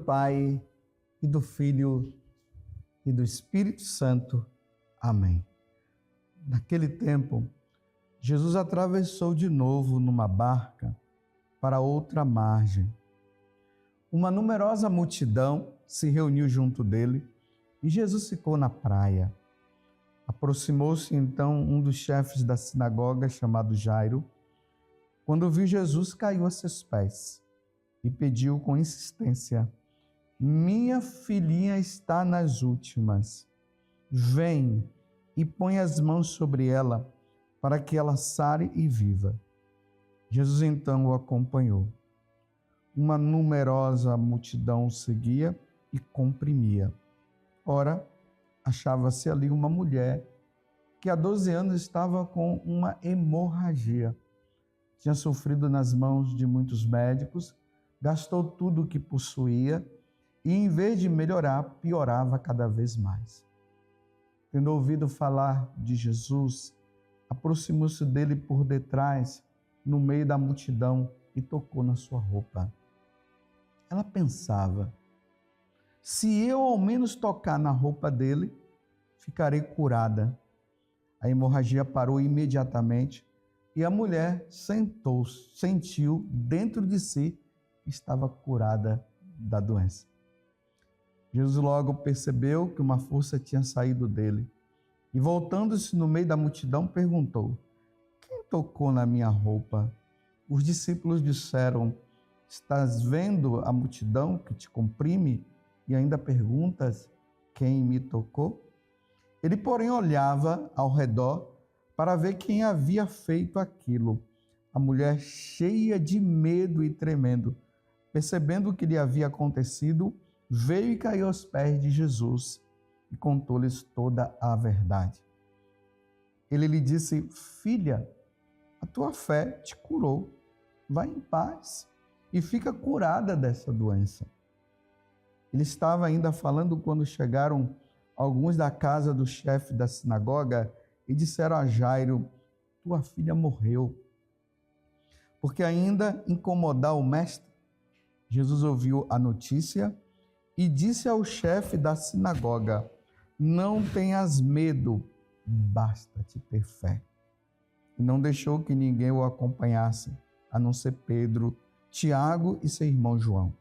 Pai, e do Filho, e do Espírito Santo. Amém. Naquele tempo, Jesus atravessou de novo numa barca para outra margem. Uma numerosa multidão se reuniu junto dele e Jesus ficou na praia. Aproximou-se então um dos chefes da sinagoga, chamado Jairo. Quando viu Jesus, caiu a seus pés e pediu com insistência: minha filhinha está nas últimas. Vem e põe as mãos sobre ela, para que ela sare e viva. Jesus então o acompanhou. Uma numerosa multidão o seguia e comprimia. Ora, achava-se ali uma mulher que há 12 anos estava com uma hemorragia. Tinha sofrido nas mãos de muitos médicos, gastou tudo o que possuía e, em vez de melhorar, piorava cada vez mais. Tendo ouvido falar de Jesus, aproximou-se dele por detrás, no meio da multidão, e tocou na sua roupa. Ela pensava: se eu ao menos tocar na roupa dele, ficarei curada. A hemorragia parou imediatamente e a mulher sentiu dentro de si que estava curada da doença. Jesus logo percebeu que uma força tinha saído dele e, voltando-se no meio da multidão, perguntou: quem tocou na minha roupa? Os discípulos disseram: estás vendo a multidão que te comprime e ainda perguntas quem me tocou? Ele, porém, olhava ao redor para ver quem havia feito aquilo. A mulher, cheia de medo e tremendo, percebendo o que lhe havia acontecido, veio e caiu aos pés de Jesus e contou-lhes toda a verdade. Ele lhe disse: filha, a tua fé te curou. Vai em paz e fica curada dessa doença. Ele estava ainda falando quando chegaram alguns da casa do chefe da sinagoga e disseram a Jairo: tua filha morreu. Porque ainda incomodar o mestre, Jesus ouviu a notícia e disse ao chefe da sinagoga: não tenhas medo, basta-te ter fé. E não deixou que ninguém o acompanhasse, a não ser Pedro, Tiago e seu irmão João.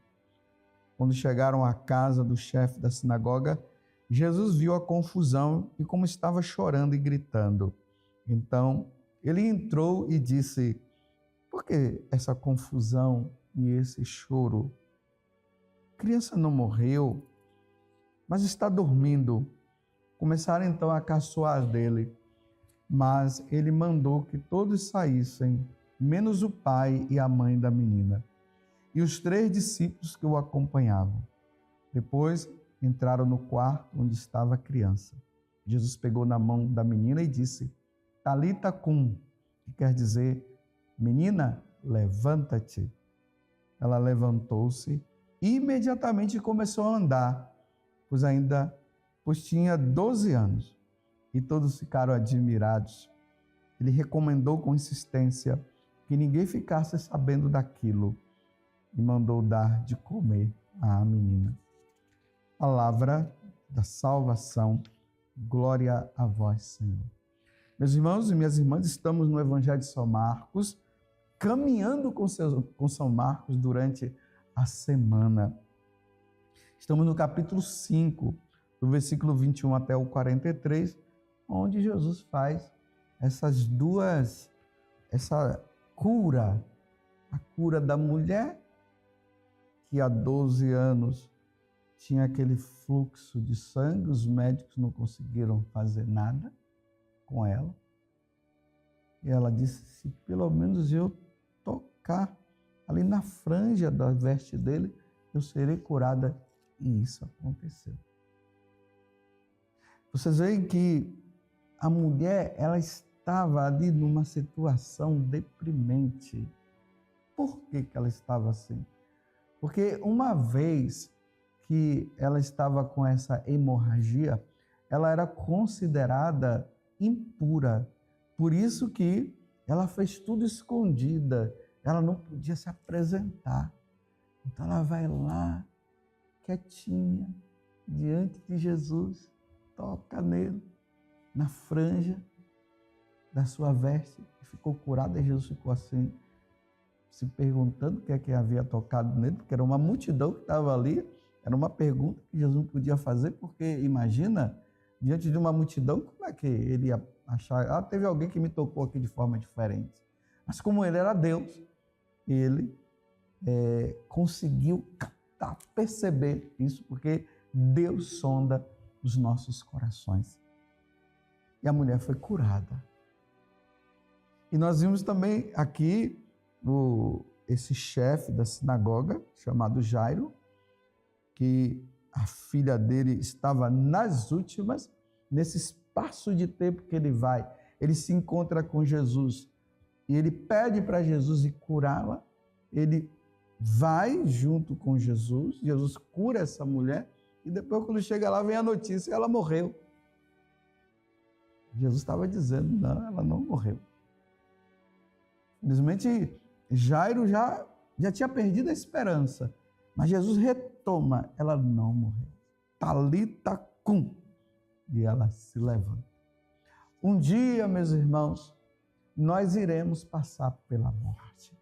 Quando chegaram à casa do chefe da sinagoga, Jesus viu a confusão e como estava chorando e gritando. Então ele entrou e disse: por que essa confusão e esse choro? A criança não morreu, mas está dormindo. Começaram então a caçoar dele, mas ele mandou que todos saíssem, menos o pai e a mãe da menina, e os 3 discípulos que o acompanhavam. Depois entraram no quarto onde estava a criança. Jesus pegou na mão da menina e disse: Talita cum, que quer dizer: menina, levanta-te. Ela levantou-se e imediatamente começou a andar, pois tinha 12 anos, e todos ficaram admirados. Ele recomendou com insistência que ninguém ficasse sabendo daquilo e mandou dar de comer à menina. Palavra da salvação, glória a vós, Senhor. Meus irmãos e minhas irmãs, estamos no Evangelho de São Marcos, caminhando com São Marcos durante a semana. Estamos no capítulo 5, do versículo 21 até o 43, onde Jesus faz essa cura, a cura da mulher que há 12 anos tinha aquele fluxo de sangue, os médicos não conseguiram fazer nada com ela. E ela disse: se pelo menos eu tocar ali na franja da veste dele, eu serei curada. E isso aconteceu. Vocês veem que a mulher, ela estava ali numa situação deprimente. Por que ela estava assim? Porque uma vez que ela estava com essa hemorragia, ela era considerada impura. Por isso que ela fez tudo escondida. Ela não podia se apresentar. Então ela vai lá, quietinha diante de Jesus, toca nele, na franja da sua veste, e ficou curado. E Jesus ficou assim, se perguntando o que é que havia tocado nele, porque era uma multidão que estava ali. Era uma pergunta que Jesus não podia fazer, porque imagina, diante de uma multidão, como é que ele ia achar? Teve alguém que me tocou aqui de forma diferente. Mas como ele era Deus, ele conseguiu captar, perceber isso, porque Deus sonda os nossos corações. E a mulher foi curada. E nós vimos também aqui esse chefe da sinagoga, chamado Jairo, que a filha dele estava nas últimas. Nesse espaço de tempo que ele vai, ele se encontra com Jesus e ele pede para Jesus ir curá-la. Ele vai junto com Jesus, Jesus cura essa mulher, e depois, quando chega lá, vem a notícia: ela morreu. Jesus estava dizendo: não, ela não morreu. Simplesmente Jairo já tinha perdido a esperança, mas Jesus retoma: ela não morreu. Talita cum. E ela se levanta. Um dia, meus irmãos, nós iremos passar pela morte.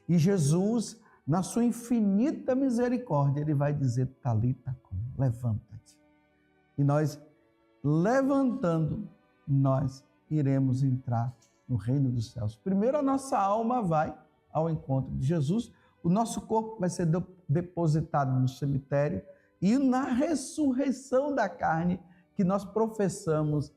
E Jesus, na sua infinita misericórdia, ele vai dizer: Talita cum, levanta-te. E nós, levantando, nós iremos entrar no reino dos céus. Primeiro, a nossa alma vai ao encontro de Jesus, o nosso corpo vai ser depositado no cemitério, e na ressurreição da carne, que nós professamos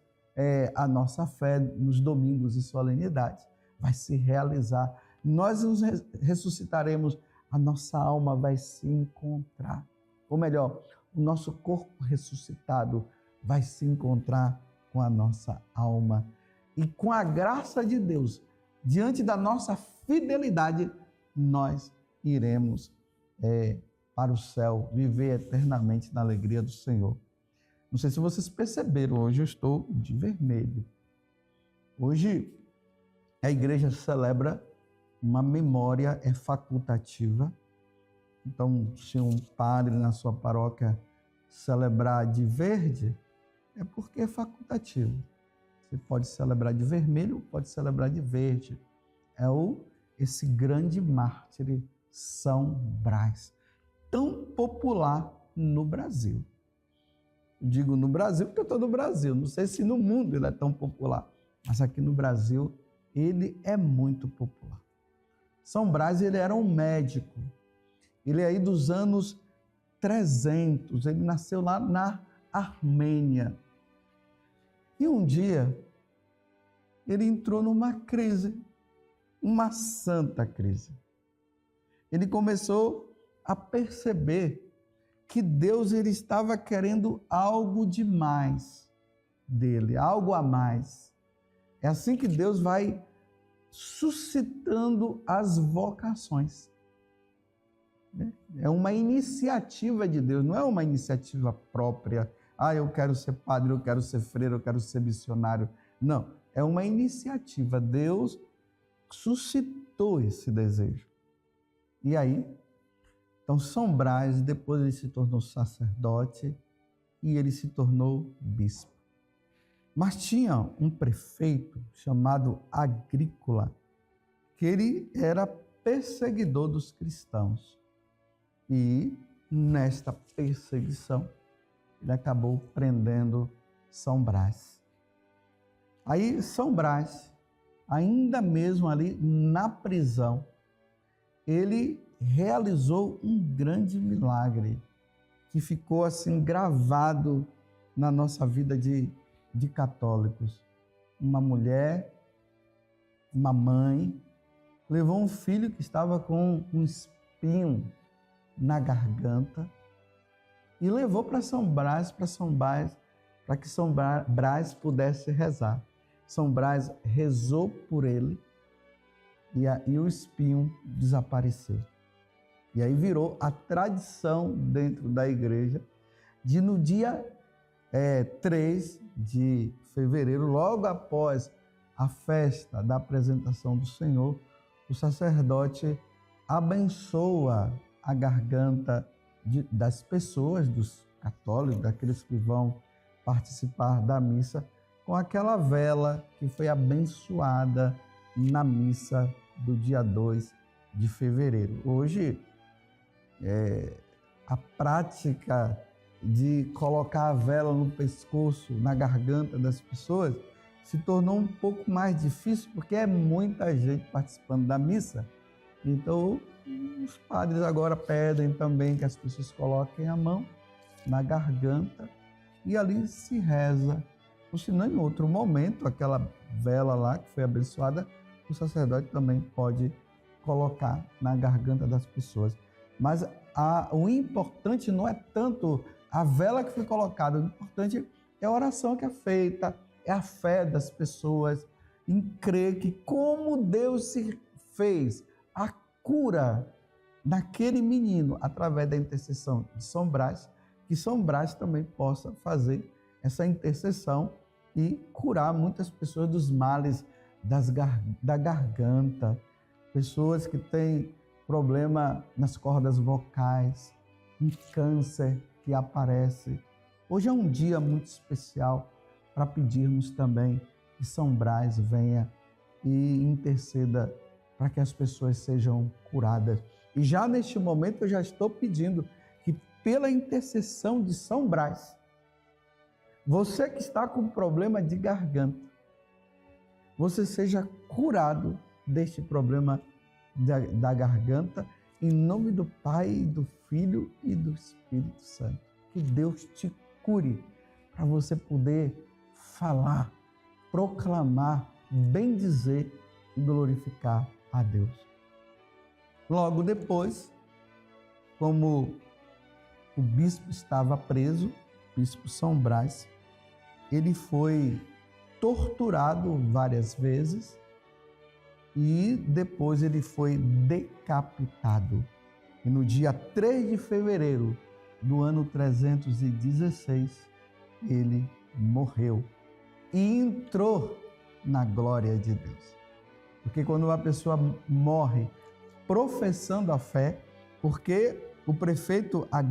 a nossa fé nos domingos e solenidades, vai se realizar. Nós nos ressuscitaremos, a nossa alma vai se encontrar. Ou melhor, o nosso corpo ressuscitado vai se encontrar com a nossa alma. E com a graça de Deus, diante da nossa fidelidade, nós iremos para o céu, viver eternamente na alegria do Senhor. Não sei se vocês perceberam, hoje eu estou de vermelho. Hoje a igreja celebra uma memória, facultativa. Então, se um padre na sua paróquia celebrar de verde, é porque é facultativo. Você pode celebrar de vermelho, pode celebrar de verde. É esse grande mártir São Brás, tão popular no Brasil. Eu digo no Brasil porque eu estou no Brasil, não sei se no mundo ele é tão popular, mas aqui no Brasil ele é muito popular. São Brás, ele era um médico, ele é aí dos anos 300, ele nasceu lá na Armênia. E um dia ele entrou numa crise, uma santa crise. Ele começou a perceber que Deus ele estava querendo algo demais dele, algo a mais. É assim que Deus vai suscitando as vocações. É uma iniciativa de Deus, não é uma iniciativa própria. Eu quero ser padre, eu quero ser freira, eu quero ser missionário. Não, é uma iniciativa. Deus suscitou esse desejo. E aí, então São Brás, depois ele se tornou sacerdote e ele se tornou bispo. Mas tinha um prefeito chamado Agrícola, que ele era perseguidor dos cristãos. E nesta perseguição, ele acabou prendendo São Brás. Aí São Brás, ainda mesmo ali na prisão, ele realizou um grande milagre que ficou assim gravado na nossa vida de católicos. Uma mulher, uma mãe, levou um filho que estava com um espinho na garganta e levou para São Brás, para que São Brás pudesse rezar. São Brás rezou por ele e o espinho desapareceu. E aí virou a tradição dentro da igreja de no dia 3 de fevereiro, logo após a festa da apresentação do Senhor, o sacerdote abençoa a garganta das pessoas, dos católicos, daqueles que vão participar da missa, com aquela vela que foi abençoada na missa do dia 2 de fevereiro. Hoje, a prática de colocar a vela no pescoço, na garganta das pessoas, se tornou um pouco mais difícil, porque é muita gente participando da missa. Então, os padres agora pedem também que as pessoas coloquem a mão na garganta e ali se reza. Ou se não, em outro momento, aquela vela lá que foi abençoada, o sacerdote também pode colocar na garganta das pessoas. Mas o importante não é tanto a vela que foi colocada, o importante é a oração que é feita, é a fé das pessoas em crer que como Deus se fez a cura daquele menino através da intercessão de São Brás, que São Brás também possa fazer essa intercessão e curar muitas pessoas dos males da garganta, pessoas que têm problema nas cordas vocais, um câncer que aparece. Hoje é um dia muito especial para pedirmos também que São Brás venha e interceda para que as pessoas sejam curadas. E já neste momento eu já estou pedindo que pela intercessão de São Brás, você que está com problema de garganta, você seja curado deste problema da garganta, em nome do Pai, do Filho e do Espírito Santo. Que Deus te cure para você poder falar, proclamar, bendizer e glorificar a Deus. Logo depois, como o bispo estava preso, o bispo São Brás, ele foi torturado várias vezes e depois ele foi decapitado. E no dia 3 de fevereiro do ano 316, ele morreu e entrou na glória de Deus. Porque quando uma pessoa morre professando a fé, porque o prefeito